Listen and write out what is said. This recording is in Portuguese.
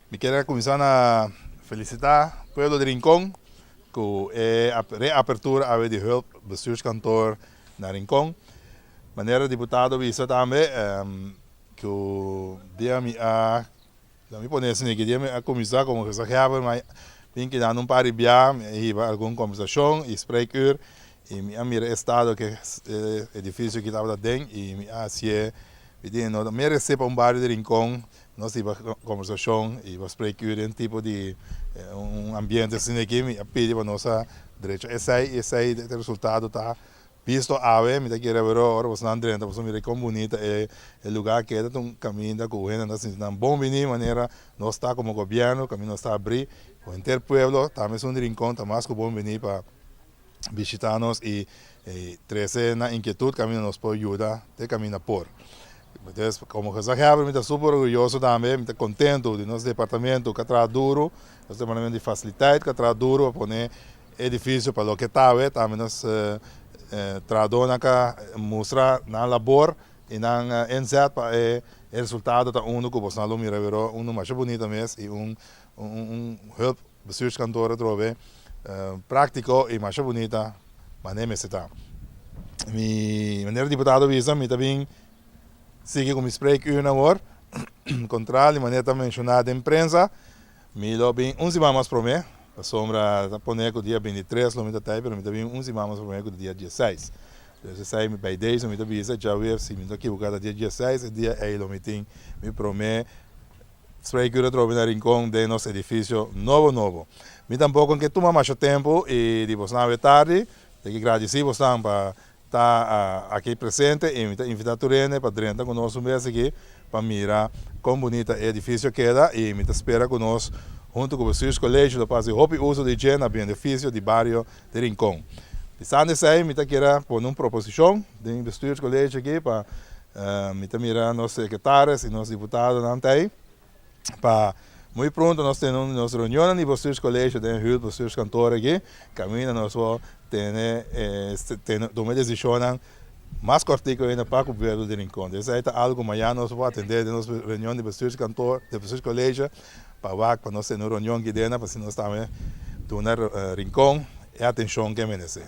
Me quero começar a felicitar o povo de Rincón, que é a reapertura de hulp bestuurskantoor naar Rincón. Meneer deputado visa também que o dia me a da me poner assim que dia me a começar como que se hebben, mas bem que dando par de biar e alguma conversação e spreekuur e me a mira estado que edifício que estava dentro e me a se pedindo me receba bairro de Rincón. Nós tivemos conversação e spreekuur em tipo de ambiente assim aqui me a pedir para nossa direito esse resultado tá visto a ver, me queria ver agora você não entra, você mira como bonita é o lugar que é um caminho da corrente, assim, não bom venir maneira nós está como governo, o caminho está abrir, o interpueblo, também um rincão, tá mais que bom venir para visitar-nos e trazer na inquietude, caminho nos pode ajudar, de caminho por. Então, como que me está super orgulhoso também, me está contente de nosso departamento, que está duro, nosso departamento de facilidade, que está duro para poner edifício para o que está, também nós tradona ka mostra na labor e na inzet para o resultado da que você não mira vero mais bonito mesmo e hulp bestuurskantoor trove prático e mais bonita maneira se tá mi maneira deputado visa mi também sigue como spreekuur na hora contra de maneira mencionada em imprensa mi lo bem mais promete a sombra da Poneco dia 23, não me dá tempo, mas também uns imãs Poneco dia 16. Então, se sai me 10, não me dá visa, já ver se me dá equivocado dia 16, e dia aí lo me promete, spreekuur trovo na Rincón de nosso edifício novo. Me tampouco que toma mais tempo e depois na tarde, tenho que agradecer você para estar aqui presente e me invitar a turene para dentro conosco mesmo aqui, para mirar como bonita o edifício queda e me espera conosco junto com os colégios para fazer o uso de higiene a benefício do bairro de Rincón. Pensando nisso aí, me quero pôr uma proposição de investir os colégios aqui para me mirar nossos secretários e nossos deputados aí, para muito pronto nós temos nossa reunião de vocês colégios de Rio, vocês cantores aqui, caminho nós vamos tomar decisão mais cortico ainda para o governo de Rincón. Isso aí é algo que amanhã nós vamos atender de nossa reunião de vocês cantores, de vocês colégios, para nós ter uma reunião aqui dentro, para se nós também tornar Rincón e a atenção que merece.